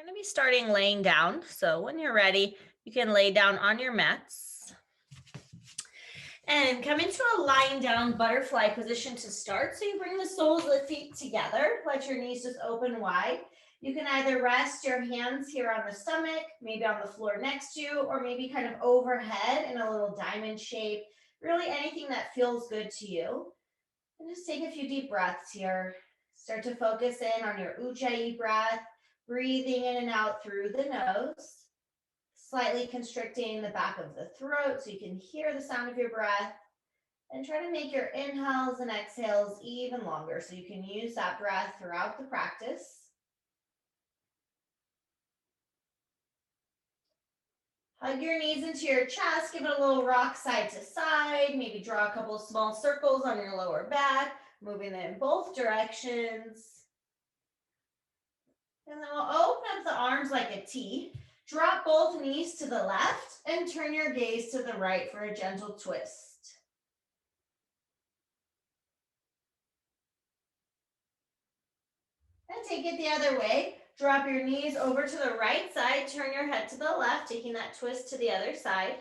We're going to be starting laying down. So when you're ready, you can lay down on your mats and come into a lying down butterfly position to start. So you bring the soles of the feet together, let your knees just open wide. You can either rest your hands here on the stomach, maybe on the floor next to you, or maybe kind of overhead in a little diamond shape, really anything that feels good to you. And just take a few deep breaths here. Start to focus in on your Ujjayi breath, breathing in and out through the nose, slightly constricting the back of the throat so you can hear the sound of your breath. And try to make your inhales and exhales even longer so you can use that breath throughout the practice. Hug your knees into your chest, give it a little rock side to side, maybe draw a couple of small circles on your lower back, moving in both directions. And then we'll open up the arms like a T. Drop both knees to the left and turn your gaze to the right for a gentle twist. And take it the other way. Drop your knees over to the right side, turn your head to the left, taking that twist to the other side.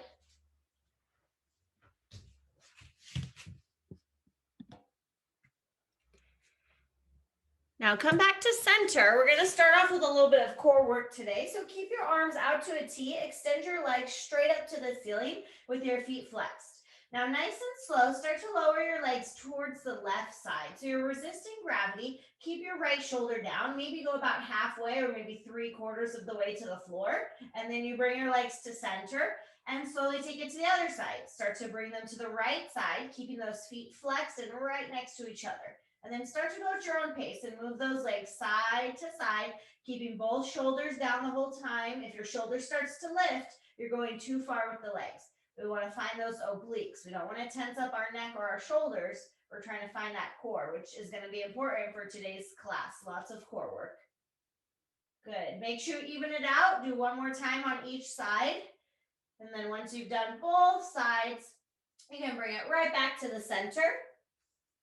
Now come back to center. We're going to start off with a little bit of core work today. So keep your arms out to a T, extend your legs straight up to the ceiling with your feet flexed. Now nice and slow, start to lower your legs towards the left side. So you're resisting gravity. Keep your right shoulder down, maybe go about halfway or maybe 3/4 of the way to the floor. And then you bring your legs to center and slowly take it to the other side. Start to bring them to the right side, keeping those feet flexed and right next to each other. And then start to go at your own pace and move those legs side to side, keeping both shoulders down the whole time. If your shoulder starts to lift, you're going too far with the legs. We want to find those obliques. We don't want to tense up our neck or our shoulders. We're trying to find that core, which is going to be important for today's class. Lots of core work. Good. Make sure you even it out. Do one more time on each side. And then once you've done both sides, you can bring it right back to the center.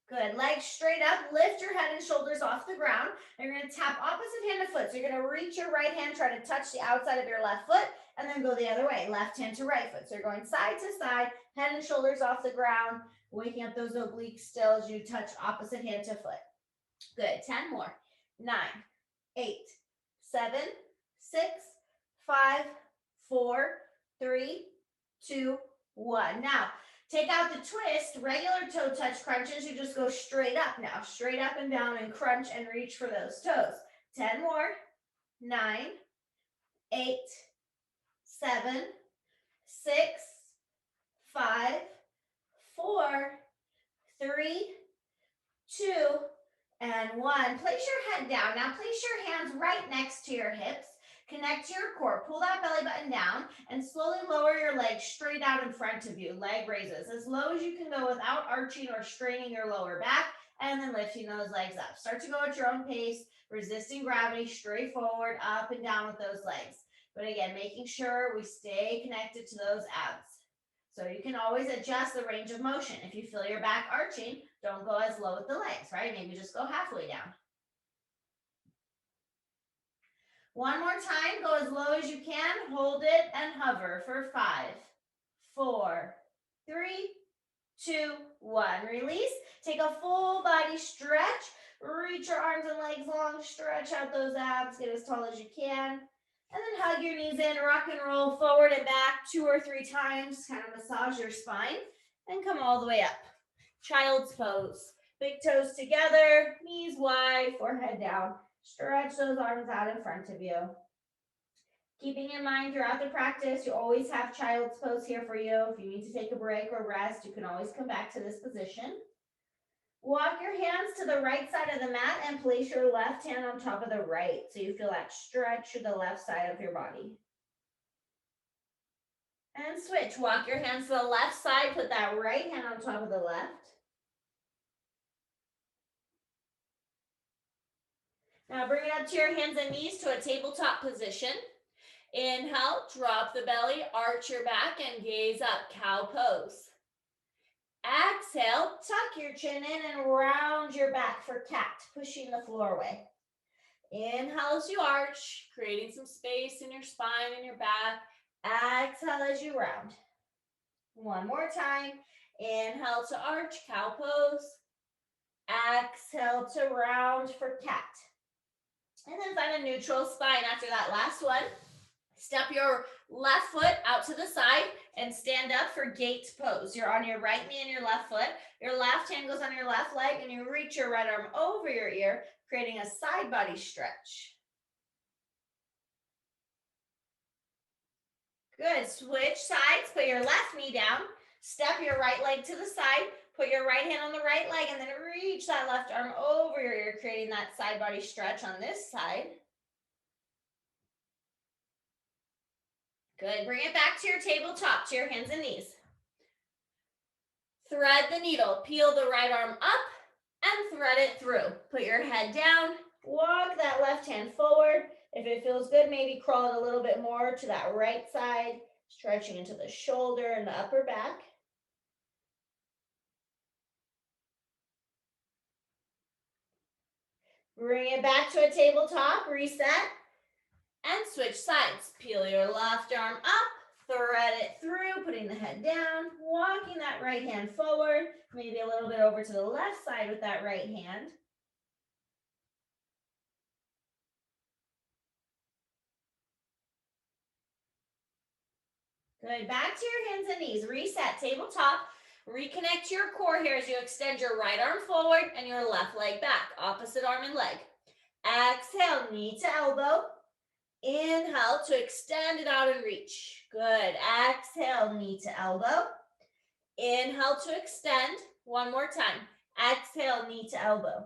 Good, legs straight up, lift your head and shoulders off the ground. And you're gonna tap opposite hand to foot. So you're gonna reach your right hand, try to touch the outside of your left foot, and then go the other way, left hand to right foot. So you're going side to side, head and shoulders off the ground, waking up those obliques still as you touch opposite hand to foot. Good, 10 more. 9, 8, 7, 6, 5, 4, 3, 2, 1. Now, take out the twist, regular toe touch crunches. You just go straight up now, straight up and down and crunch and reach for those toes. 10 more. 9, 8, 7, 6, 5, 4, 3, 2, and 1. Place your head down. Now place your hands right next to your hips. Connect to your core. Pull that belly button down and slowly lower your legs straight out in front of you. Leg raises as low as you can go without arching or straining your lower back, and then lifting those legs up. Start to go at your own pace, resisting gravity, straight forward, up and down with those legs. But again, making sure we stay connected to those abs. So you can always adjust the range of motion. If you feel your back arching, don't go as low with the legs, right? Maybe just go halfway down. One more time, go as low as you can, hold it and hover for 5, 4, 3, 2, 1. Release, take a full body stretch, reach your arms and legs long, stretch out those abs, get as tall as you can. And then hug your knees in, rock and roll forward and back 2 or 3 times, kind of massage your spine, and come all the way up. Child's pose. Big toes together, knees wide, forehead down. Stretch those arms out in front of you. Keeping in mind throughout the practice, you always have child's pose here for you. If you need to take a break or rest, you can always come back to this position. Walk your hands to the right side of the mat and place your left hand on top of the right so you feel that stretch to the left side of your body. And switch. Walk your hands to the left side, put that right hand on top of the left. Now bring it up to your hands and knees to a tabletop position. Inhale, drop the belly, arch your back and gaze up, cow pose. Exhale, tuck your chin in and round your back for cat, pushing the floor away. Inhale as you arch, creating some space in your spine and your back. Exhale as you round. One more time. Inhale to arch, cow pose. Exhale to round for cat. And then find a neutral spine after that last one. Step your left foot out to the side and stand up for gate pose. You're on your right knee and your left foot. Your left hand goes on your left leg and you reach your right arm over your ear, creating a side body stretch. Good. Switch sides. Put your left knee down. Step your right leg to the side. Put your right hand on the right leg and then reach that left arm over your ear, creating that side body stretch on this side. Good. Bring it back to your tabletop, to your hands and knees. Thread the needle. Peel the right arm up and thread it through. Put your head down. Walk that left hand forward. If it feels good, maybe crawl it a little bit more to that right side, stretching into the shoulder and the upper back. Bring it back to a tabletop, reset, and switch sides. Peel your left arm up, thread it through, putting the head down, walking that right hand forward, maybe a little bit over to the left side with that right hand. Good, back to your hands and knees, reset, tabletop. Reconnect your core here as you extend your right arm forward and your left leg back, opposite arm and leg. Exhale, knee to elbow. Inhale to extend it out and reach. Good. Exhale, knee to elbow. Inhale to extend. One more time. Exhale, knee to elbow.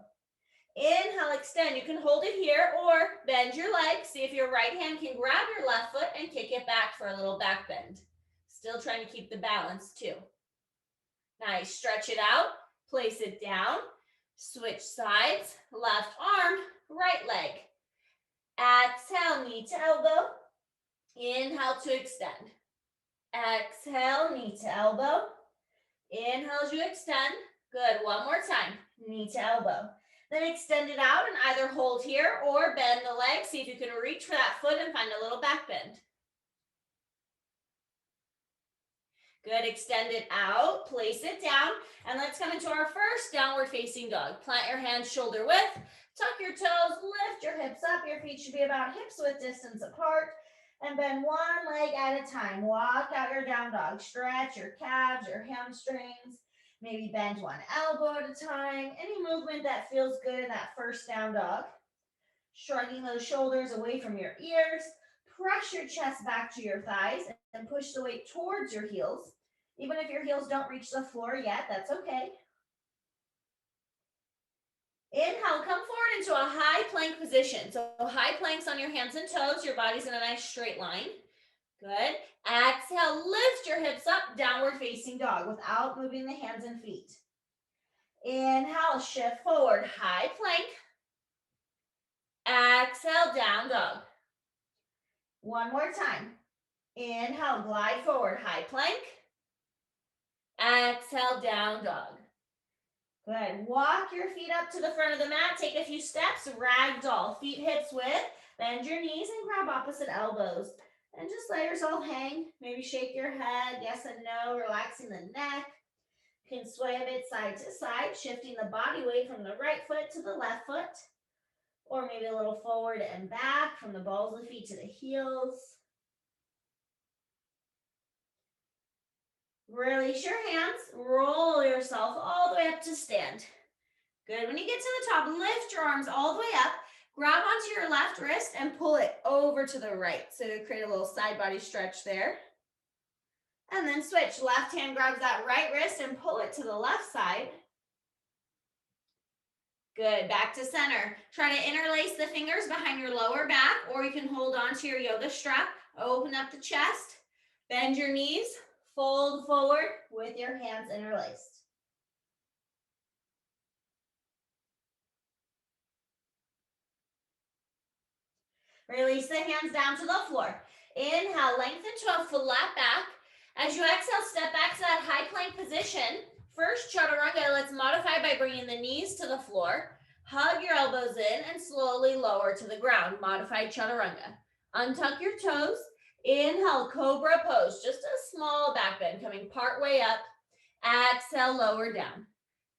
Inhale, extend. You can hold it here or bend your leg. See if your right hand can grab your left foot and kick it back for a little back bend. Still trying to keep the balance too. Nice. Stretch it out. Place it down. Switch sides. Left arm, right leg. Exhale, knee to elbow. Inhale to extend. Exhale, knee to elbow. Inhale as you extend. Good. One more time. Knee to elbow. Then extend it out and either hold here or bend the leg. See if you can reach for that foot and find a little back bend. Good. Extend it out. Place it down. And let's come into our first downward facing dog. Plant your hands shoulder width. Tuck your toes. Lift your hips up. Your feet should be about hips width distance apart. And bend one leg at a time. Walk out your down dog. Stretch your calves, your hamstrings. Maybe bend one elbow at a time. Any movement that feels good in that first down dog. Shrugging those shoulders away from your ears. Press your chest back to your thighs and push the weight towards your heels. Even if your heels don't reach the floor yet, that's okay. Inhale, come forward into a high plank position. So high planks on your hands and toes. Your body's in a nice straight line. Good. Exhale, lift your hips up, downward facing dog without moving the hands and feet. Inhale, shift forward, high plank. Exhale, down dog. One more time. Inhale, glide forward, high plank. Exhale, down dog. Good. Walk your feet up to the front of the mat. Take a few steps, ragdoll. Feet hips width. Bend your knees and grab opposite elbows. And just let yourself hang. Maybe shake your head, yes and no, relaxing the neck. You can sway a bit side to side, shifting the body weight from the right foot to the left foot. Or maybe a little forward and back from the balls of the feet to the heels. Release your hands, roll yourself all the way up to stand. Good. When you get to the top, lift your arms all the way up, grab onto your left wrist and pull it over to the right. So to create a little side body stretch there. And then switch. Left hand grabs that right wrist and pull it to the left side. Good. Back to center. Try to interlace the fingers behind your lower back, or you can hold on to your yoga strap. Open up the chest. Bend your knees. Fold forward with your hands interlaced. Release the hands down to the floor. Inhale, lengthen to a flat back. As you exhale, step back to that high plank position. First chaturanga, let's modify by bringing the knees to the floor. Hug your elbows in and slowly lower to the ground, modified chaturanga. Untuck your toes. Inhale, cobra pose, just a small back bend coming part way up. Exhale, lower down.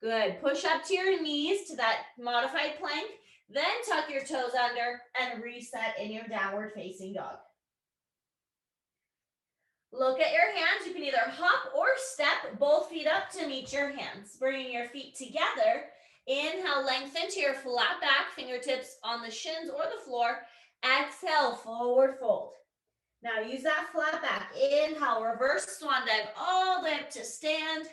Good. Push up to your knees to that modified plank. Then tuck your toes under and reset in your downward facing dog. Look at your hands. You can either hop or step both feet up to meet your hands. Bringing your feet together. Inhale, lengthen to your flat back, fingertips on the shins or the floor. Exhale, forward fold. Now use that flat back. Inhale, reverse swan dive all the way up to stand.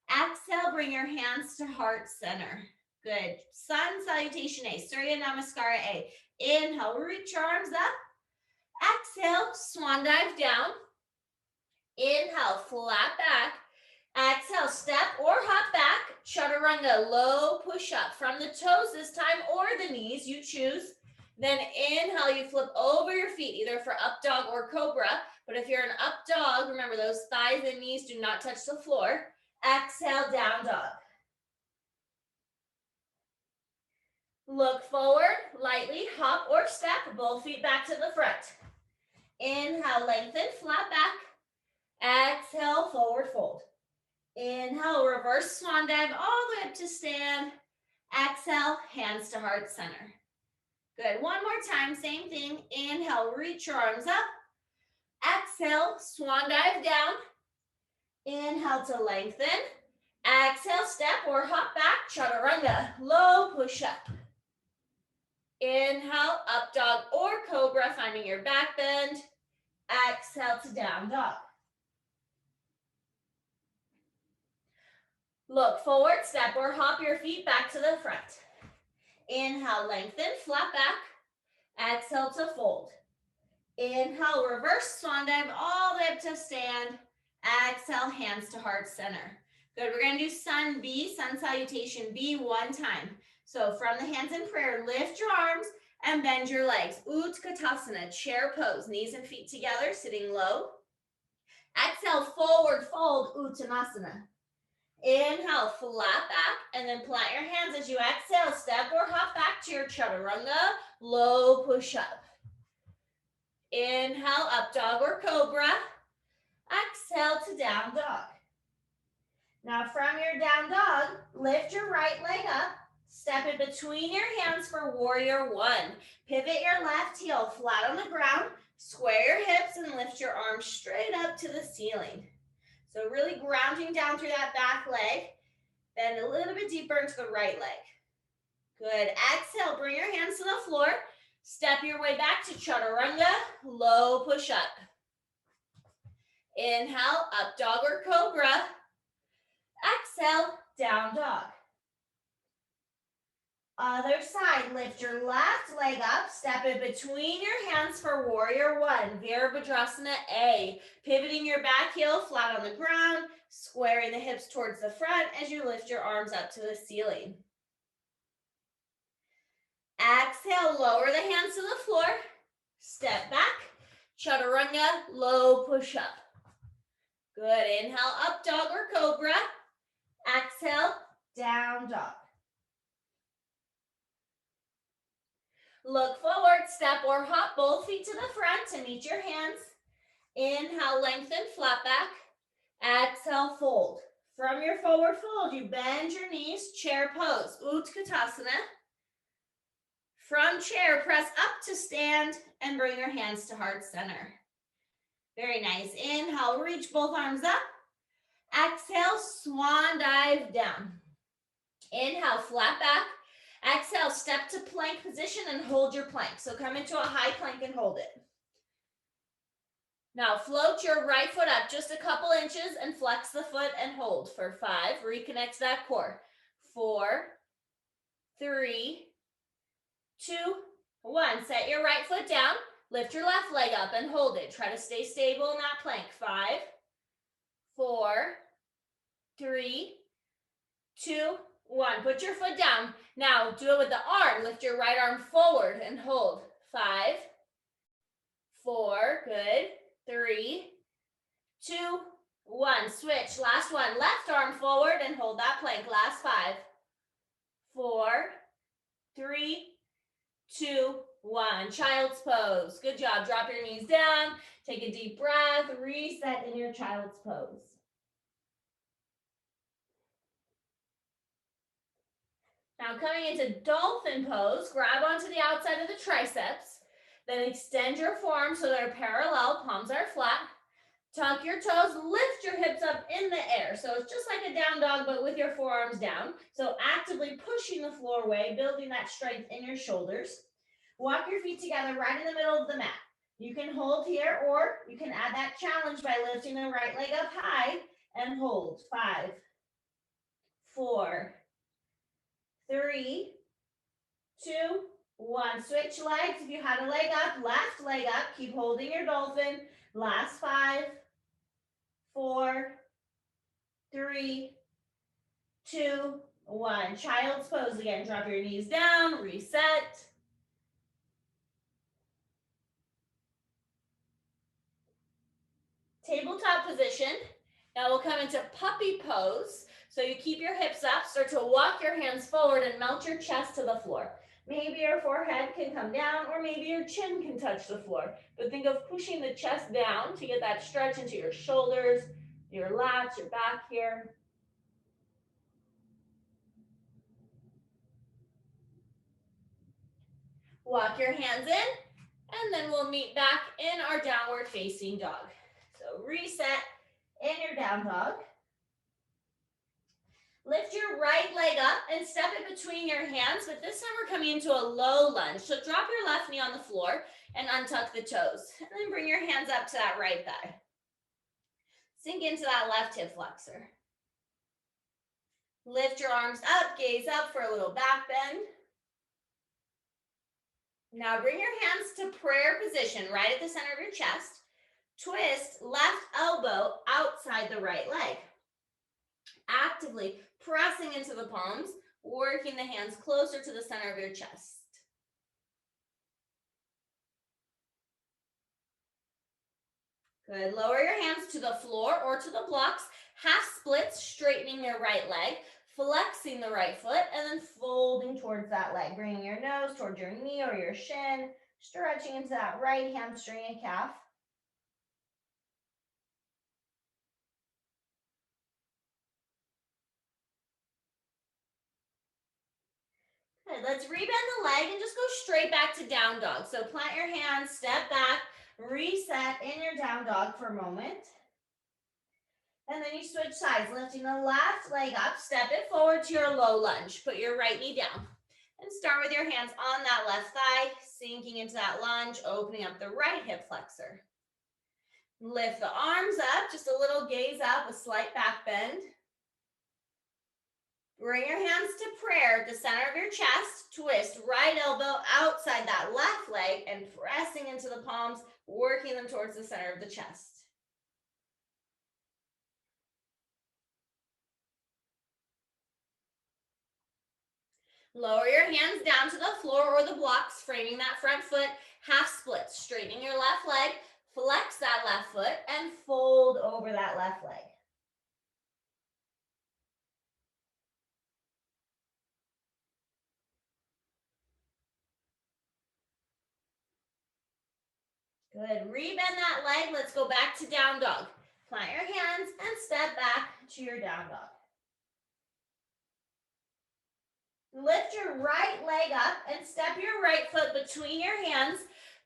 Exhale, bring your hands to heart center. Good. Sun salutation A, Surya Namaskara A. Inhale, reach your arms up. Exhale, swan dive down. Inhale, flat back. Exhale, step or hop back. Chaturanga, low push up from the toes this time or the knees, you choose. Then inhale, you flip over your feet, either for up dog or cobra. But if you're an up dog, remember those thighs and knees do not touch the floor. Exhale, down dog. Look forward, lightly hop or step, both feet back to the front. Inhale, lengthen, flat back. Exhale, forward fold. Inhale, reverse swan dive all the way up to stand. Exhale, hands to heart center. Good. One more time, same thing. Inhale, reach your arms up. Exhale, swan dive down. Inhale to lengthen. Exhale, step or hop back, chaturanga, low push up. Inhale, up dog or cobra, finding your back bend. Exhale to down dog. Look forward, step or hop your feet back to the front. Inhale, lengthen, flat back. Exhale to fold. Inhale, reverse swan dive all the way up to stand. Exhale, hands to heart center. Good, we're gonna do sun B, sun salutation B one time. So from the hands in prayer, lift your arms and bend your legs. Utkatasana, chair pose, knees and feet together, sitting low. Exhale, forward fold, Uttanasana. Inhale, flat back, and then plant your hands as you exhale. Step or hop back to your chaturanga, low push up. Inhale, up dog or cobra. Exhale to down dog. Now from your down dog, lift your right leg up. Step in between your hands for warrior one. Pivot your left heel flat on the ground. Square your hips and lift your arms straight up to the ceiling. So really grounding down through that back leg. Bend a little bit deeper into the right leg. Good. Exhale, bring your hands to the floor. Step your way back to chaturanga, low push up. Inhale, up dog or cobra. Exhale, down dog. Other side, lift your left leg up, step in between your hands for warrior one, Virabhadrasana A. Pivoting your back heel flat on the ground, squaring the hips towards the front as you lift your arms up to the ceiling. Exhale, lower the hands to the floor, step back, chaturanga, low push up. Good, inhale, up dog or cobra. Exhale, down dog. Look forward, step or hop both feet to the front to meet your hands. Inhale, lengthen, flat back. Exhale, fold. From your forward fold, you bend your knees, chair pose, Utkatasana. From chair, press up to stand and bring your hands to heart center. Very nice. Inhale, reach both arms up. Exhale, swan dive down. Inhale, flat back. Exhale, step to plank position and hold your plank. So come into a high plank and hold it. Now float your right foot up just a couple inches and flex the foot and hold for 5. Reconnect to that core. 4, 3, 2, 1. Set your right foot down. Lift your left leg up and hold it. Try to stay stable in that plank. 5, 4, 3, 2, 1. Put your foot down. Now do it with the arm. Lift your right arm forward and hold. 5, 4, good. 3, 2, 1. Switch. Last one. Left arm forward and hold that plank. Last 5, 4, 3, 2, 1. Child's pose. Good job. Drop your knees down. Take a deep breath. Reset in your child's pose. Now coming into dolphin pose, grab onto the outside of the triceps. Then extend your forearms so they're parallel, palms are flat. Tuck your toes, lift your hips up in the air. So it's just like a down dog, but with your forearms down. So actively pushing the floor away, building that strength in your shoulders. Walk your feet together right in the middle of the mat. You can hold here, or you can add that challenge by lifting the right leg up high and hold. 5, 4, 3, 2, 1. Switch legs. If you had a leg up, left leg up. Keep holding your dolphin. Last 5, 4, 3, 2, 1. Child's pose again. Drop your knees down. Reset. Tabletop position. Now we'll come into puppy pose. So you keep your hips up. Start to walk your hands forward and melt your chest to the floor. Maybe your forehead can come down, or maybe your chin can touch the floor. But think of pushing the chest down to get that stretch into your shoulders, your lats, your back here. Walk your hands in, and then we'll meet back in our downward facing dog. So reset in your down dog. Lift your right leg up and step it between your hands, but this time we're coming into a low lunge. So drop your left knee on the floor and untuck the toes. And then bring your hands up to that right thigh. Sink into that left hip flexor. Lift your arms up, gaze up for a little back bend. Now bring your hands to prayer position right at the center of your chest. Twist left elbow outside the right leg. Actively pressing into the palms, working the hands closer to the center of your chest. Good. Lower your hands to the floor or to the blocks. Half splits, straightening your right leg, flexing the right foot, and then folding towards that leg. Bringing your nose towards your knee or your shin, stretching into that right hamstring and calf. Good. Let's rebend the leg and just go straight back to down dog. So plant your hands, step back, reset in your down dog for a moment. And then you switch sides, lifting the left leg up, step it forward to your low lunge. Put your right knee down. And start with your hands on that left thigh, sinking into that lunge, opening up the right hip flexor. Lift the arms up, just a little gaze up, a slight back bend. Bring your hands to prayer at the center of your chest. Twist right elbow outside that left leg and pressing into the palms, working them towards the center of the chest. Lower your hands down to the floor or the blocks, framing that front foot, half split, straightening your left leg, flex that left foot, and fold over that left leg. Good. Rebend that leg. Let's go back to down dog. Plant your hands and step back to your down dog. Lift your right leg up and step your right foot between your hands,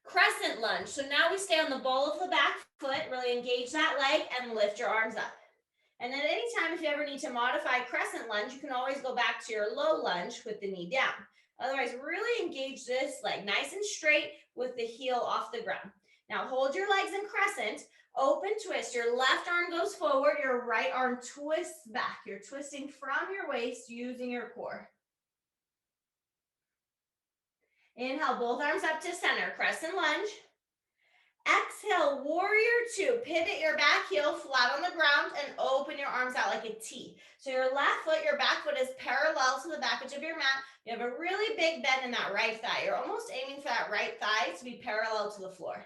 crescent lunge. So now we stay on the ball of the back foot, really engage that leg and lift your arms up. And then anytime if you ever need to modify crescent lunge, you can always go back to your low lunge with the knee down. Otherwise, really engage this leg nice and straight with the heel off the ground. Now hold your legs in crescent, open twist. Your left arm goes forward, your right arm twists back. You're twisting from your waist using your core. Inhale, both arms up to center, crescent lunge. Exhale, warrior two. Pivot your back heel flat on the ground and open your arms out like a T. So your left foot, your back foot is parallel to the back edge of your mat. You have a really big bend in that right thigh. You're almost aiming for that right thigh to be parallel to the floor.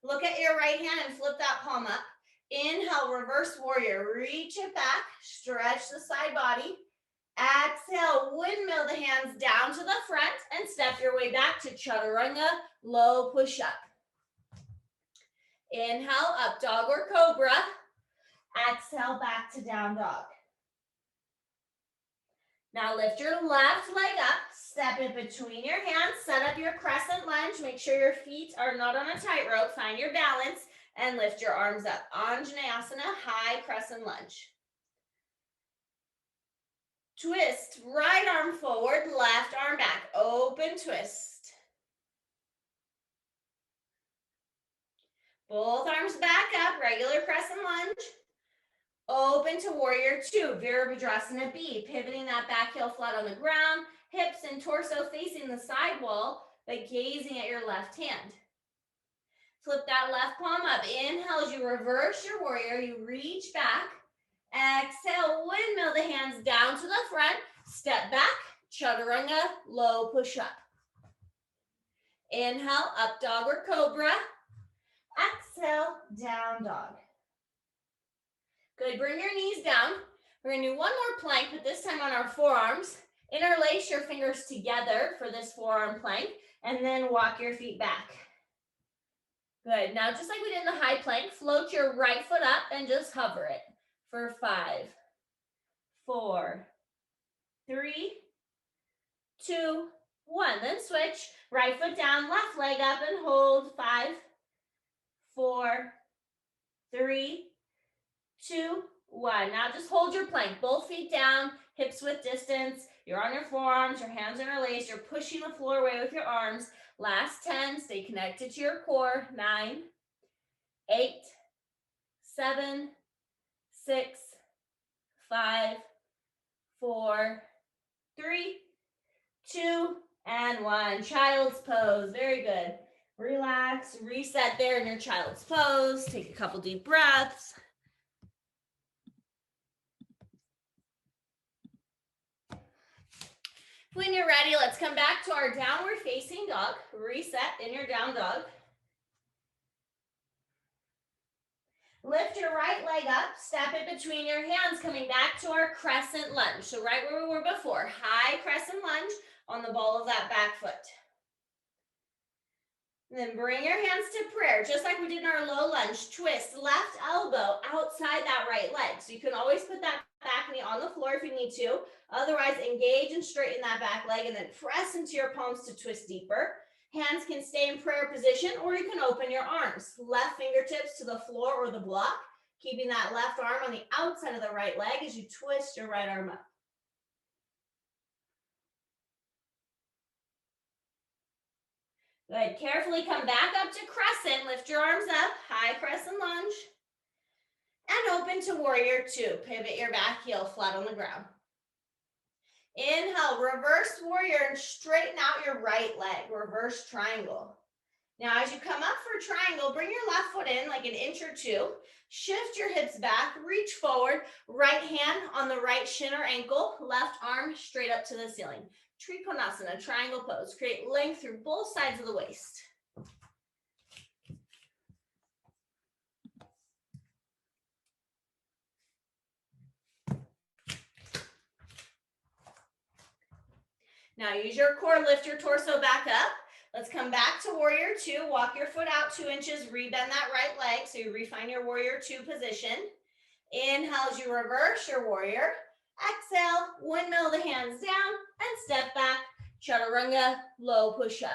Look at your right hand and flip that palm up. Inhale, reverse warrior. Reach it back, stretch the side body. Exhale, windmill the hands down to the front and step your way back to chaturanga, low push-up. Inhale, up dog or cobra. Exhale, back to down dog. Now lift your left leg up, step it between your hands, set up your crescent lunge, make sure your feet are not on a tightrope, find your balance, and lift your arms up. Anjaneyasana, high crescent lunge. Twist, right arm forward, left arm back, open twist. Both arms back up, regular crescent lunge. Open to warrior two, Virabhadrasana B, pivoting that back heel flat on the ground, hips and torso facing the side wall, but gazing at your left hand. Flip that left palm up. Inhale as you reverse your warrior, you reach back. Exhale, windmill the hands down to the front, step back, chaturanga, low push up. Inhale, up dog or cobra. Exhale, down dog. Good, bring your knees down. We're gonna do one more plank, but this time on our forearms. Interlace your fingers together for this forearm plank, and then walk your feet back. Good, now just like we did in the high plank, float your right foot up and just hover it for 5, 4, 3, 2, 1. Then switch, right foot down, left leg up and hold. 5, 4, 3, 2, 1. Now just hold your plank, both feet down, hips width distance. You're on your forearms, your hands interlaced. You're pushing the floor away with your arms. Last 10, stay connected to your core. 9, 8, 7, 6, 5, 4, 3, 2, and 1. Child's pose. Very good. Relax, reset there in your child's pose. Take a couple deep breaths. When you're ready, let's come back to our downward facing dog. Reset in your down dog. Lift your right leg up, step it between your hands, coming back to our crescent lunge. So right where we were before, high crescent lunge on the ball of that back foot. And then bring your hands to prayer, just like we did in our low lunge. Twist left elbow outside that right leg. So you can always put that back knee on the floor if you need to. Otherwise, engage and straighten that back leg and then press into your palms to twist deeper. Hands can stay in prayer position, or you can open your arms. Left fingertips to the floor or the block, keeping that left arm on the outside of the right leg as you twist your right arm up. Good. Carefully come back up to crescent. Lift your arms up, high crescent lunge. And open to warrior two. Pivot your back heel flat on the ground. Inhale, reverse warrior and straighten out your right leg, reverse triangle. Now, as you come up for triangle, bring your left foot in like an inch or two. Shift your hips back, reach forward, right hand on the right shin or ankle, left arm straight up to the ceiling. Trikonasana, triangle pose. Create length through both sides of the waist. Now use your core, lift your torso back up. Let's come back to warrior two. Walk your foot out 2 inches, rebend that right leg so you refine your warrior two position. Inhale as you reverse your warrior. Exhale, windmill the hands down and step back. Chaturanga, low push up.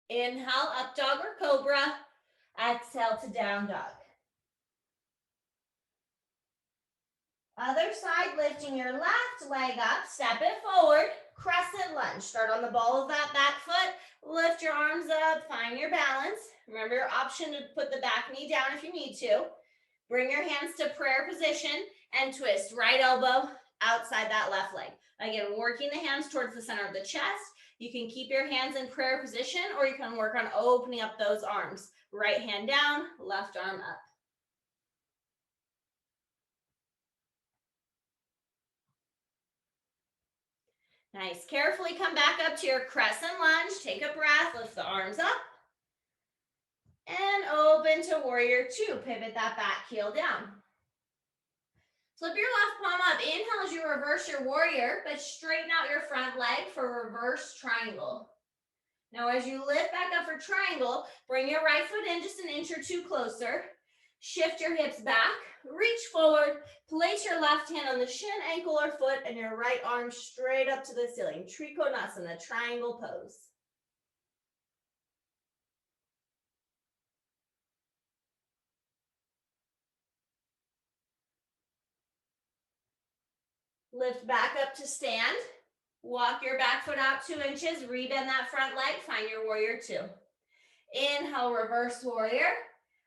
Inhale, up dog or cobra. Exhale to down dog. Other side, lifting your left leg up, step it forward, crescent lunge. Start on the ball of that back foot, lift your arms up, find your balance. Remember your option to put the back knee down if you need to. Bring your hands to prayer position and twist right elbow outside that left leg. Again, working the hands towards the center of the chest. You can keep your hands in prayer position, or you can work on opening up those arms. Right hand down, left arm up. Nice. Carefully come back up to your crescent lunge. Take a breath, lift the arms up. And open to warrior two. Pivot that back heel down. Flip your left palm up. Inhale as you reverse your warrior, but straighten out your front leg for reverse triangle. Now, as you lift back up for triangle, bring your right foot in just an inch or two closer. Shift your hips back, reach forward, place your left hand on the shin, ankle, or foot, and your right arm straight up to the ceiling. Trikonasana, triangle pose. Lift back up to stand. Walk your back foot out 2 inches, rebend that front leg, find your warrior two. Inhale, reverse warrior.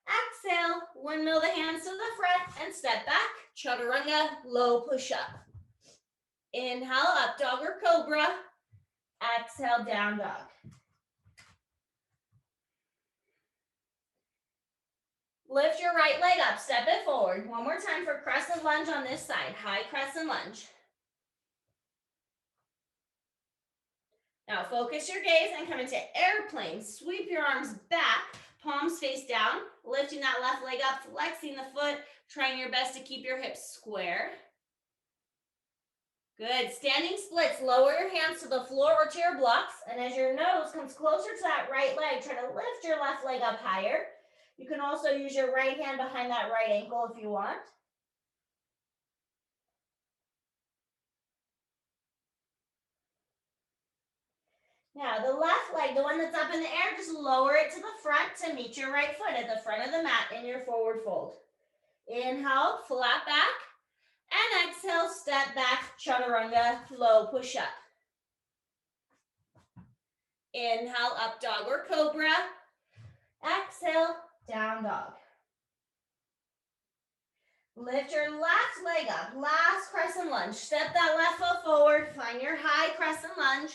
Exhale, windmill the hands to the front and step back. Chaturanga, low push up. Inhale, up dog or cobra. Exhale, down dog. Lift your right leg up, step it forward. One more time for crescent lunge on this side. High crescent lunge. Now focus your gaze and come into airplane. Sweep your arms back, palms face down, lifting that left leg up, flexing the foot, trying your best to keep your hips square. Good. Standing splits. Lower your hands to the floor or to your blocks. And as your nose comes closer to that right leg, try to lift your left leg up higher. You can also use your right hand behind that right ankle if you want. Now, the left leg, the one that's up in the air, just lower it to the front to meet your right foot at the front of the mat in your forward fold. Inhale, flat back. And exhale, step back, chaturanga, low push up. Inhale, up dog or cobra. Exhale, down dog. Lift your left leg up, last crescent lunge. Step that left foot forward, find your high crescent lunge.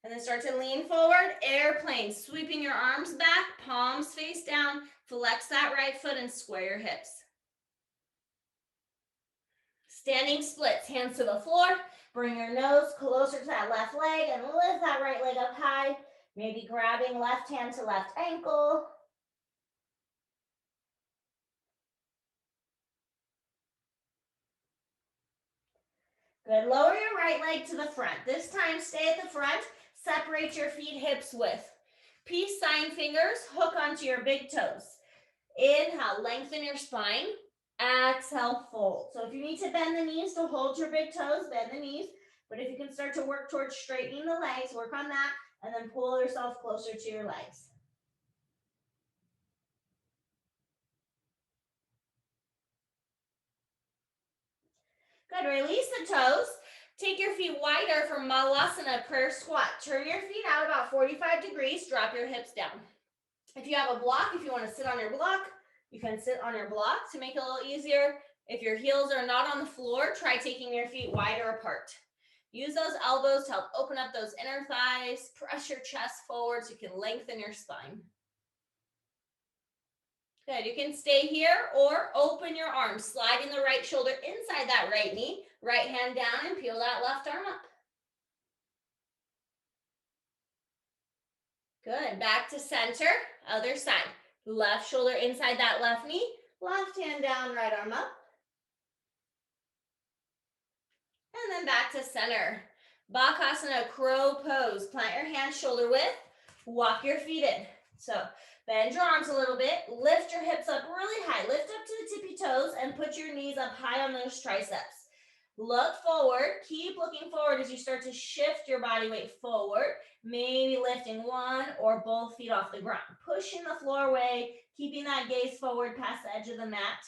And then start to lean forward, airplane, sweeping your arms back, palms face down, flex that right foot and square your hips. Standing splits, hands to the floor, bring your nose closer to that left leg and lift that right leg up high, maybe grabbing left hand to left ankle. Good, lower your right leg to the front. This time, stay at the front. Separate your feet hips width. Peace sign fingers, hook onto your big toes. Inhale, lengthen your spine. Exhale, fold. So if you need to bend the knees to hold your big toes, bend the knees. But if you can start to work towards straightening the legs, work on that, and then pull yourself closer to your legs. Good, release the toes. Take your feet wider for Malasana, prayer squat. Turn your feet out about 45 degrees, drop your hips down. If you have a block, if you want to sit on your block, you can sit on your block to make it a little easier. If your heels are not on the floor, try taking your feet wider apart. Use those elbows to help open up those inner thighs. Press your chest forward so you can lengthen your spine. Good, you can stay here or open your arms, sliding the right shoulder inside that right knee, right hand down and peel that left arm up. Good, back to center, other side. Left shoulder inside that left knee, left hand down, right arm up. And then back to center. Bakasana, crow pose. Plant your hands shoulder width, walk your feet in. So bend your arms a little bit, lift your hips up really high, lift up to the tippy toes and put your knees up high on those triceps. Look forward, keep looking forward as you start to shift your body weight forward, maybe lifting one or both feet off the ground. Pushing the floor away, keeping that gaze forward past the edge of the mat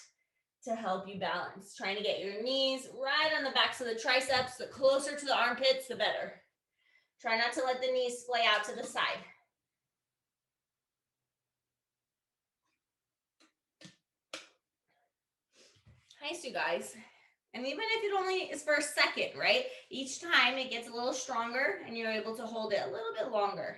to help you balance. Trying to get your knees right on the backs of the triceps, the closer to the armpits, the better. Try not to let the knees splay out to the side. Nice, you guys. And even if it only is for a second, right? Each time it gets a little stronger and you're able to hold it a little bit longer.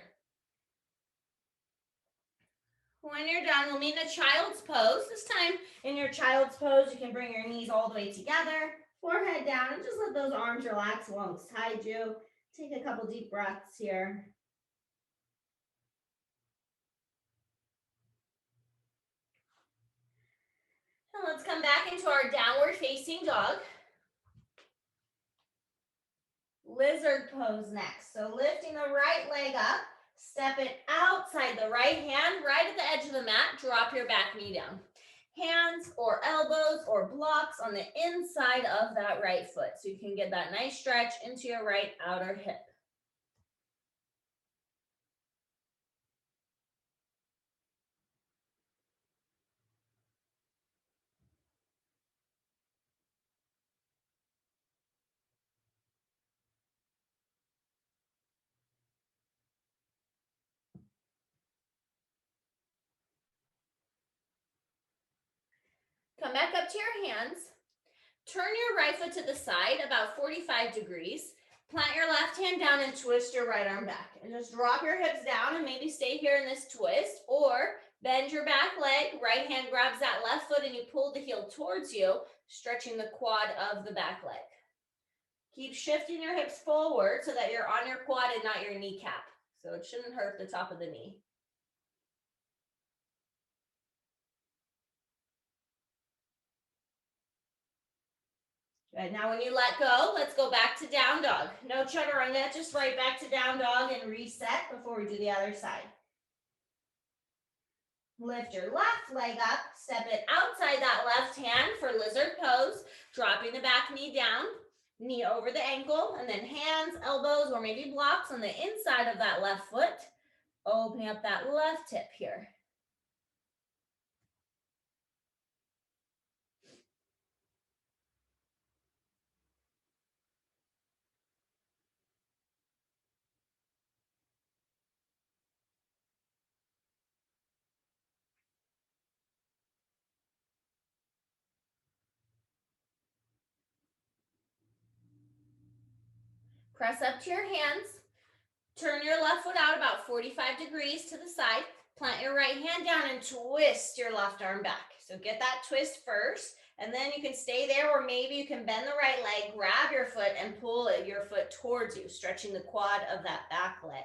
When you're done, we'll meet in a child's pose. This time in your child's pose, you can bring your knees all the way together, forehead down, and just let those arms relax alongside you. Take a couple deep breaths here. Let's come back into our downward facing dog. Lizard pose next. So lifting the right leg up, step it outside the right hand, right at the edge of the mat, drop your back knee down. Hands or elbows or blocks on the inside of that right foot. So you can get that nice stretch into your right outer hip. Come back up to your hands. Turn your right foot to the side about 45 degrees. Plant your left hand down and twist your right arm back. And just drop your hips down and maybe stay here in this twist. Or bend your back leg. Right hand grabs that left foot and you pull the heel towards you, stretching the quad of the back leg. Keep shifting your hips forward so that you're on your quad and not your kneecap. So it shouldn't hurt the top of the knee. Good. Now when you let go, let's go back to down dog. No chaturanga, just right back to down dog and reset before we do the other side. Lift your left leg up, step it outside that left hand for lizard pose, dropping the back knee down, knee over the ankle, and then hands, elbows, or maybe blocks on the inside of that left foot, opening up that left hip here. Press up to your hands. Turn your left foot out about 45 degrees to the side. Plant your right hand down and twist your left arm back. So get that twist first, and then you can stay there, or maybe you can bend the right leg, grab your foot, and pull your foot towards you, stretching the quad of that back leg.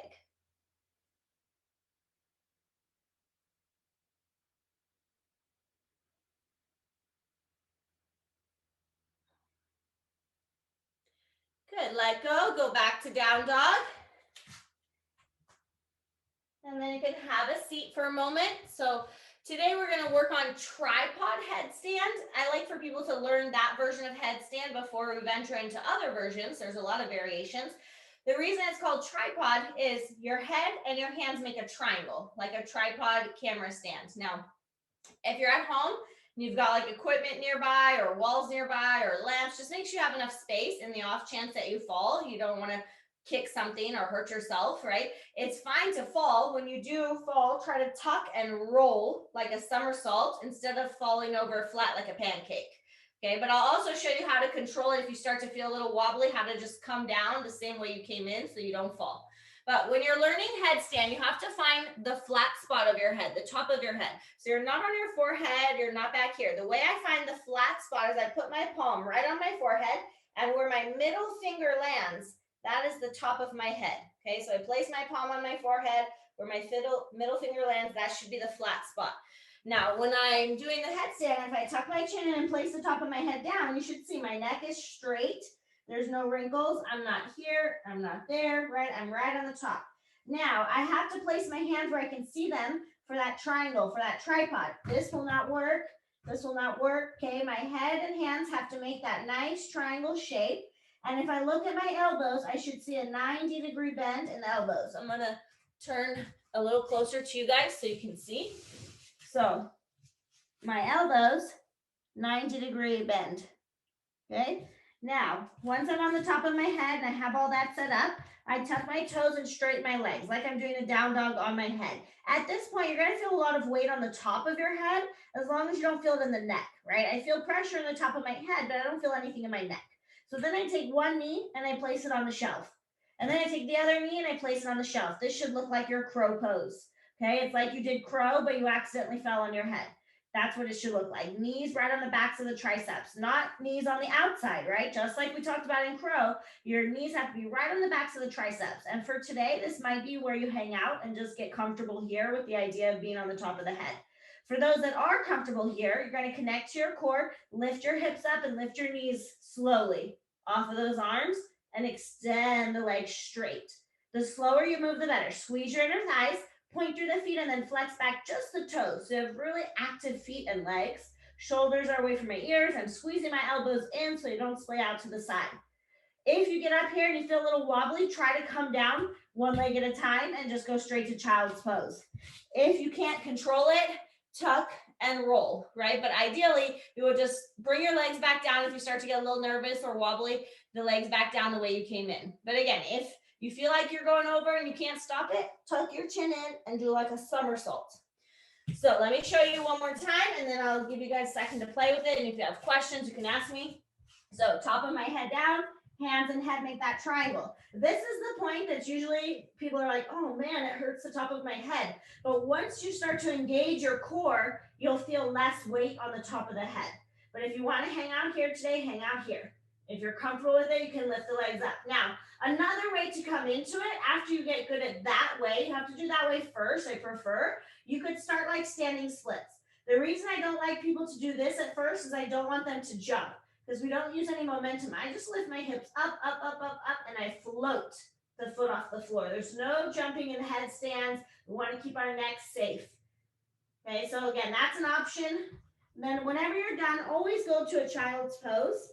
Good. Let go. Go back to down dog. And then you can have a seat for a moment. So today we're going to work on tripod headstand. I like for people to learn that version of headstand before we venture into other versions. There's a lot of variations. The reason it's called tripod is your head and your hands make a triangle, like a tripod camera stand. Now, if you're at home and you've got like equipment nearby or walls nearby or lamps, just make sure you have enough space in the off chance that you fall. You don't want to kick something or hurt yourself, right? It's fine to fall. When you do fall, try to tuck and roll like a somersault instead of falling over flat like a pancake. Okay, but I'll also show you how to control it if you start to feel a little wobbly, how to just come down the same way you came in so you don't fall. But when you're learning headstand, you have to find the flat spot of your head, the top of your head. So you're not on your forehead, you're not back here. The way I find the flat spot is I put my palm right on my forehead, and where my middle finger lands, that is the top of my head. Okay, so I place my palm on my forehead, where my middle finger lands, that should be the flat spot. Now, when I'm doing the headstand, if I tuck my chin in and place the top of my head down, you should see my neck is straight. There's no wrinkles. I'm not here. I'm not there, right? I'm right on the top. Now, I have to place my hands where I can see them for that triangle, for that tripod. This will not work. This will not work. Okay, my head and hands have to make that nice triangle shape. And if I look at my elbows, I should see a 90-degree bend in the elbows. I'm going to turn a little closer to you guys so you can see. So my elbows, 90-degree bend. Okay. Now, once I'm on the top of my head and I have all that set up, I tuck my toes and straighten my legs like I'm doing a down dog on my head. At this point, you're going to feel a lot of weight on the top of your head as long as you don't feel it in the neck, right? I feel pressure in the top of my head, but I don't feel anything in my neck. So then I take one knee and I place it on the shelf. And then I take the other knee and I place it on the shelf. This should look like your crow pose. Okay, it's like you did crow, but you accidentally fell on your head. That's what it should look like. Knees right on the backs of the triceps, not knees on the outside, right? Just like we talked about in crow, your knees have to be right on the backs of the triceps. And for today, this might be where you hang out and just get comfortable here with the idea of being on the top of the head. For those that are comfortable here, you're going to connect to your core, lift your hips up and lift your knees slowly off of those arms and extend the legs straight. The slower you move, the better. Squeeze your inner thighs, point through the feet, and then flex back just the toes. So you have really active feet and legs. Shoulders are away from my ears. I'm squeezing my elbows in so you don't splay out to the side. If you get up here and you feel a little wobbly, try to come down one leg at a time and just go straight to child's pose. If you can't control it, tuck and roll, right? But ideally, you would just bring your legs back down if you start to get a little nervous or wobbly, the legs back down the way you came in. But again, if you feel like you're going over and you can't stop it, tuck your chin in and do like a somersault. So let me show you one more time and then I'll give you guys a second to play with it. And if you have questions, you can ask me. So top of my head down, hands and head make that triangle. This is the point that usually people are like, oh man, it hurts the top of my head. But once you start to engage your core, you'll feel less weight on the top of the head. But if you want to hang out here today, hang out here. If you're comfortable with it, you can lift the legs up. Now, another way to come into it, after you get good at that way, you have to do that way first, I prefer. You could start like standing splits. The reason I don't like people to do this at first is I don't want them to jump because we don't use any momentum. I just lift my hips up, up, up, up, up, and I float the foot off the floor. There's no jumping in headstands. We want to keep our necks safe. Okay, so again, that's an option. Then whenever you're done, always go to a child's pose.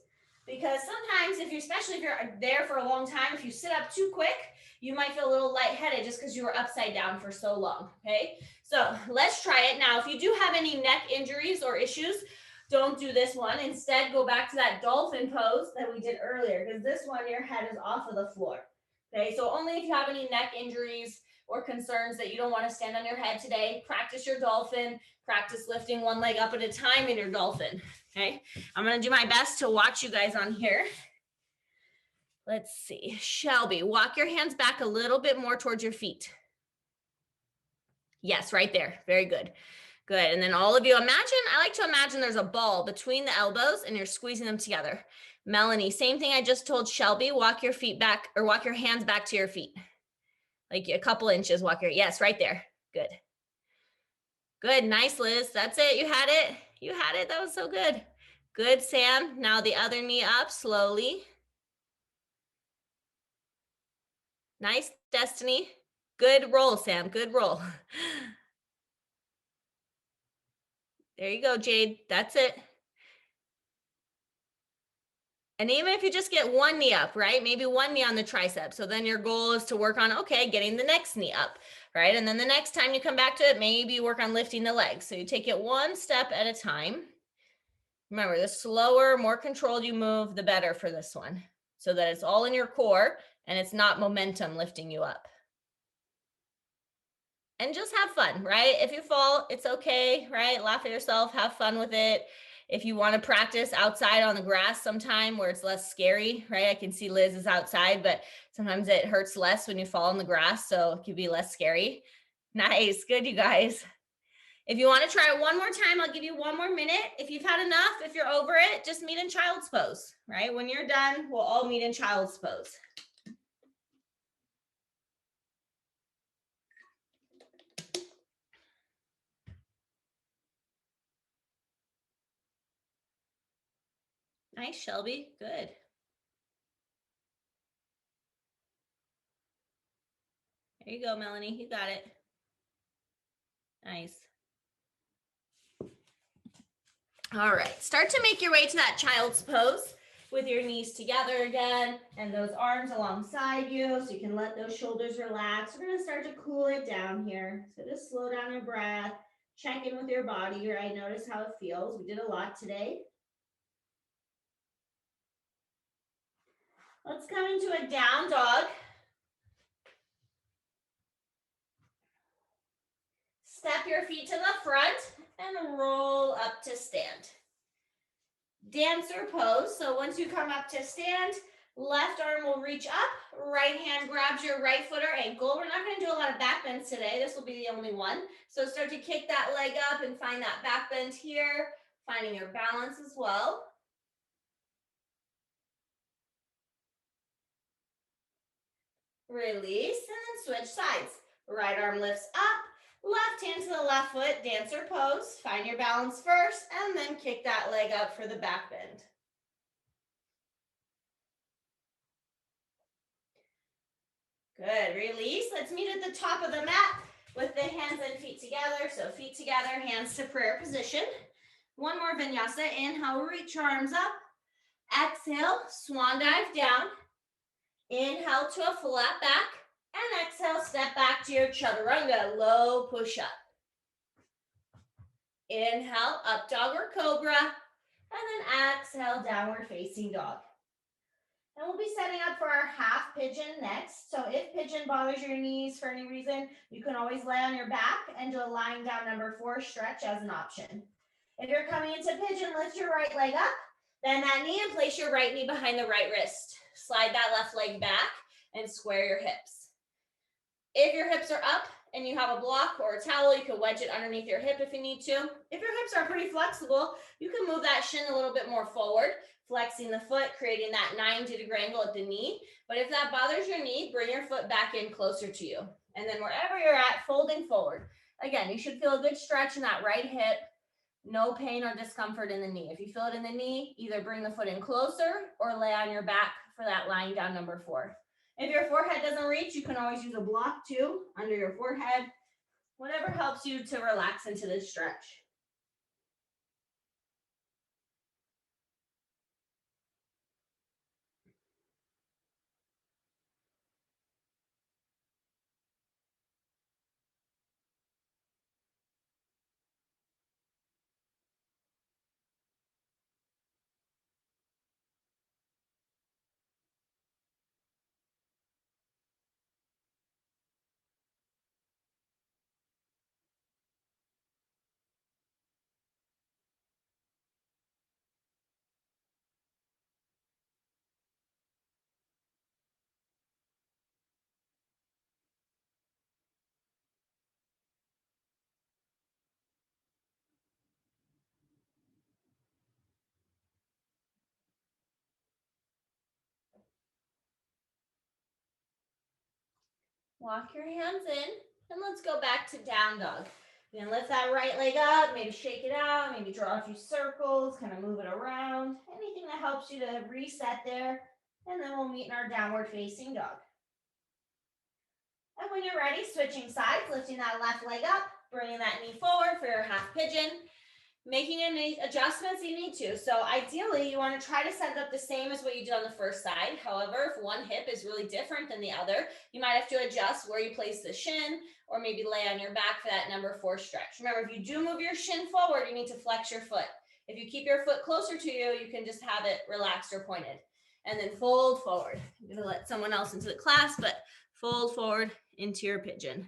Because sometimes especially if you're there for a long time, if you sit up too quick, you might feel a little lightheaded just because you were upside down for so long, okay? So let's try it. Now, if you do have any neck injuries or issues, don't do this one. Instead, go back to that dolphin pose that we did earlier because this one, your head is off of the floor, okay? So only if you have any neck injuries or concerns that you don't want to stand on your head today, practice your dolphin, practice lifting one leg up at a time in your dolphin. Okay, I'm going to do my best to watch you guys on here. Let's see. Shelby, walk your hands back a little bit more towards your feet. Yes, right there. Very good. Good. And then all of you I like to imagine there's a ball between the elbows and you're squeezing them together. Melanie, same thing I just told Shelby, walk your feet back or walk your hands back to your feet. Like a couple inches, yes, right there. Good. Good. Nice, Liz. That's it. You had it. You had it. That was so good. Good, Sam. Now the other knee up slowly. Nice, Destiny. Good roll, Sam. Good roll. There you go, Jade. That's it. And even if you just get one knee up, right? Maybe one knee on the tricep. So then your goal is to work on, okay, getting the next knee up, right? And then the next time you come back to it, maybe you work on lifting the legs. So you take it one step at a time. Remember, the slower, more controlled you move, the better for this one. So that it's all in your core and it's not momentum lifting you up. And just have fun, right? If you fall, it's okay, right? Laugh at yourself, have fun with it. If you want to practice outside on the grass sometime where it's less scary, right? I can see Liz is outside, but sometimes it hurts less when you fall in the grass, so it could be less scary. Nice, good, you guys. If you want to try it one more time, I'll give you one more minute. If you've had enough, if you're over it, just meet in child's pose, right? When you're done, we'll all meet in child's pose. Nice, Shelby, good. There you go, Melanie, you got it. Nice. All right, start to make your way to that child's pose with your knees together again and those arms alongside you so you can let those shoulders relax. We're going to start to cool it down here. So just slow down your breath, check in with your body, right? Notice how it feels. We did a lot today. Let's come into a down dog. Step your feet to the front and roll up to stand. Dancer pose. So once you come up to stand, left arm will reach up, right hand grabs your right foot or ankle. We're not going to do a lot of back bends today. This will be the only one. So start to kick that leg up and find that back bend here, finding your balance as well. Release and then switch sides. Right arm lifts up, Left hand to the left foot, dancer pose. Find your balance first and then kick that leg up for the back bend. Good, release. Let's meet at the top of the mat with the hands and feet together. So feet together, hands to prayer position. One more vinyasa. Inhale, reach your arms up. Exhale, swan dive down. Inhale to a flat back. And exhale, step back to your chaturanga, low push up. Inhale, up dog or cobra. And then exhale, downward facing dog. And we'll be setting up for our half pigeon next. So if pigeon bothers your knees for any reason, you can always lay on your back and do a lying down number 4 stretch as an option. If you're coming into pigeon, lift your right leg up, bend that knee and place your right knee behind the right wrist. Slide that left leg back and square your hips. If your hips are up and you have a block or a towel, you can wedge it underneath your hip if you need to. If your hips are pretty flexible, you can move that shin a little bit more forward, flexing the foot, creating that 90-degree angle at the knee. But if that bothers your knee, bring your foot back in closer to you. And then wherever you're at, folding forward. Again, you should feel a good stretch in that right hip. No pain or discomfort in the knee. If you feel it in the knee, either bring the foot in closer or lay on your back for that lying down number 4. If your forehead doesn't reach, you can always use a block too under your forehead. Whatever helps you to relax into this stretch. Walk your hands in and let's go back to down dog. Then lift that right leg up, maybe shake it out, maybe draw a few circles, kind of move it around. Anything that helps you to reset there. And then we'll meet in our downward facing dog. And when you're ready, switching sides, lifting that left leg up, bringing that knee forward for your half pigeon. Making any adjustments you need to. So ideally, you want to try to set it up the same as what you did on the first side. However, if one hip is really different than the other, you might have to adjust where you place the shin or maybe lay on your back for that number 4 stretch. Remember, if you do move your shin forward, you need to flex your foot. If you keep your foot closer to you, you can just have it relaxed or pointed. And then fold forward. I'm going to let someone else into the class, but fold forward into your pigeon.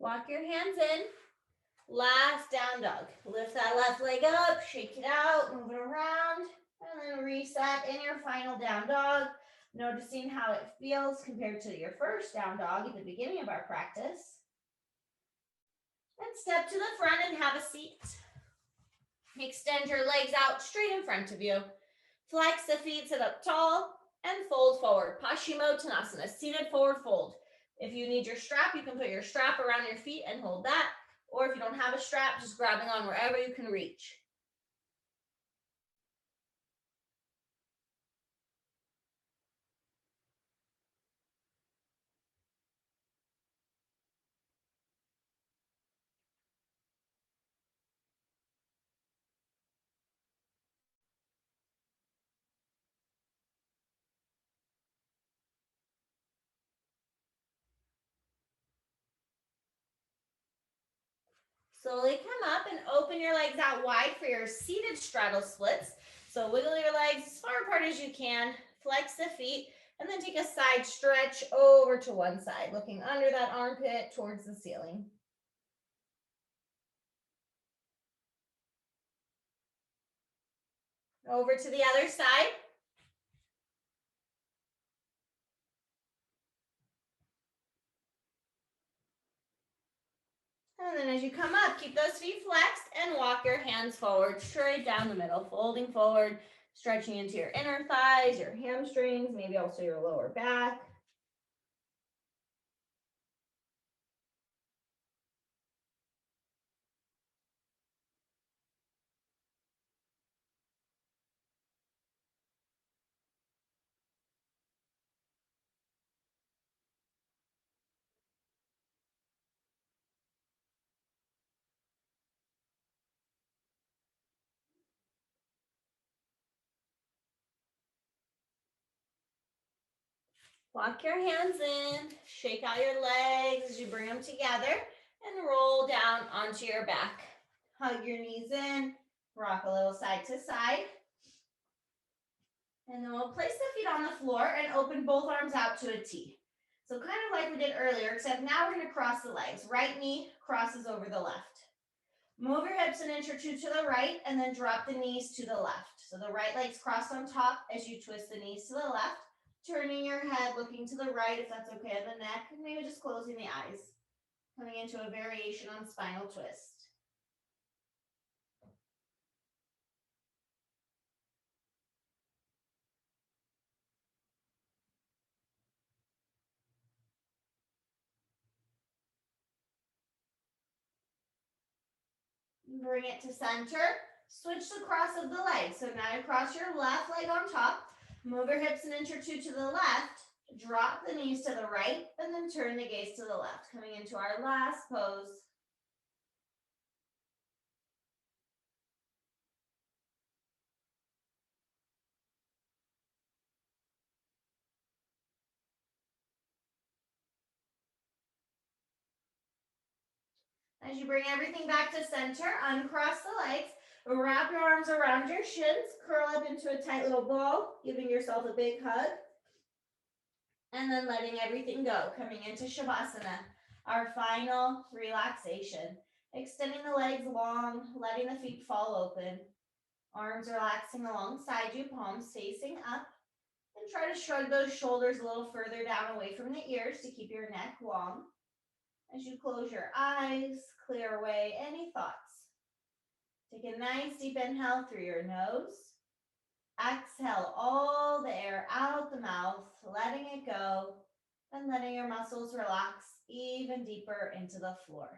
Walk your hands in. Last down dog. Lift that left leg up, shake it out, move it around, and then reset in your final down dog. Noticing how it feels compared to your first down dog at the beginning of our practice. And step to the front and have a seat. Extend your legs out straight in front of you. Flex the feet, sit up tall, and fold forward. Paschimottanasana, seated forward fold. If you need your strap, you can put your strap around your feet and hold that. Or if you don't have a strap, just grabbing on wherever you can reach. Slowly come up and open your legs out wide for your seated straddle splits. So wiggle your legs as far apart as you can, flex the feet, and then take a side stretch over to one side, looking under that armpit towards the ceiling. Over to the other side. And then as you come up, keep those feet flexed and walk your hands forward, straight down the middle, folding forward, stretching into your inner thighs, your hamstrings, maybe also your lower back. Walk your hands in, shake out your legs as you bring them together, and roll down onto your back. Hug your knees in, rock a little side to side. And then we'll place the feet on the floor and open both arms out to a T. So kind of like we did earlier, except now we're going to cross the legs. Right knee crosses over the left. Move your hips an inch or two to the right and then drop the knees to the left. So the right leg's crossed on top as you twist the knees to the left, turning your head, looking to the right if that's okay on the neck, and maybe just closing the eyes. Coming into a variation on spinal twist. Bring it to center. Switch the cross of the legs. So now you cross your left leg on top. Move your hips an inch or two to the left. Drop the knees to the right, and then turn the gaze to the left. Coming into our last pose. As you bring everything back to center, uncross the legs, wrap your arms around your shins, curl up into a tight little ball, giving yourself a big hug, and then letting everything go, coming into Shavasana, our final relaxation. Extending the legs long, letting the feet fall open, arms relaxing alongside you, palms facing up, and try to shrug those shoulders a little further down away from the ears to keep your neck long. As you close your eyes, clear away any thoughts. Take a nice deep inhale through your nose. Exhale all the air out the mouth, letting it go and letting your muscles relax even deeper into the floor.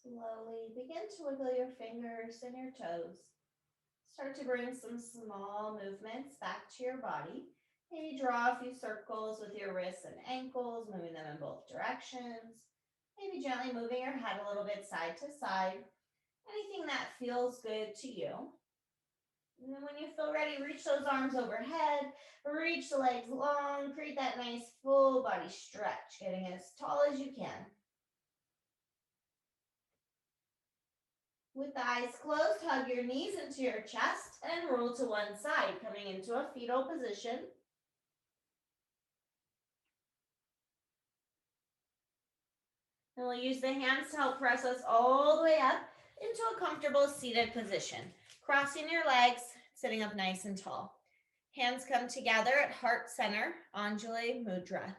Slowly begin to wiggle your fingers and your toes. Start to bring some small movements back to your body. Maybe draw a few circles with your wrists and ankles, moving them in both directions. Maybe gently moving your head a little bit side to side. Anything that feels good to you. And then when you feel ready, reach those arms overhead, reach the legs long, create that nice full body stretch, getting as tall as you can. With the eyes closed, hug your knees into your chest and roll to one side, coming into a fetal position. And we'll use the hands to help press us all the way up into a comfortable seated position. Crossing your legs, sitting up nice and tall. Hands come together at heart center, Anjali Mudra.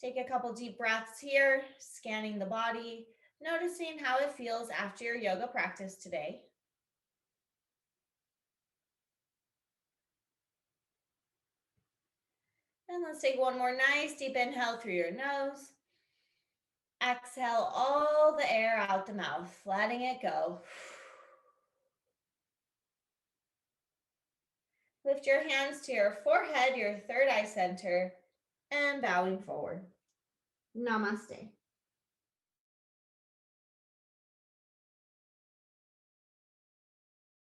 Take a couple deep breaths here, scanning the body, noticing how it feels after your yoga practice today. And let's take one more nice deep inhale through your nose. Exhale all the air out the mouth, letting it go. Lift your hands to your forehead, your third eye center, and bowing forward. Namaste.